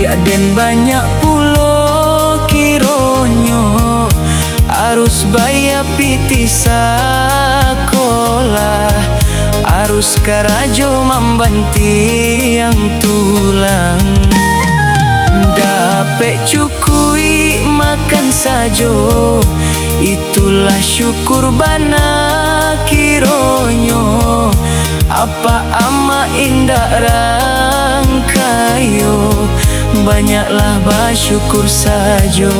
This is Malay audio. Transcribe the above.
Gaden banyak pulo kironyo harus bayar piti sekolah, harus karajo membanti yang tulang. Dapet cukui makan sajo, itulah syukur bana kironyo. Apa ama indah rangkayo, banyaklah bersyukur sajo.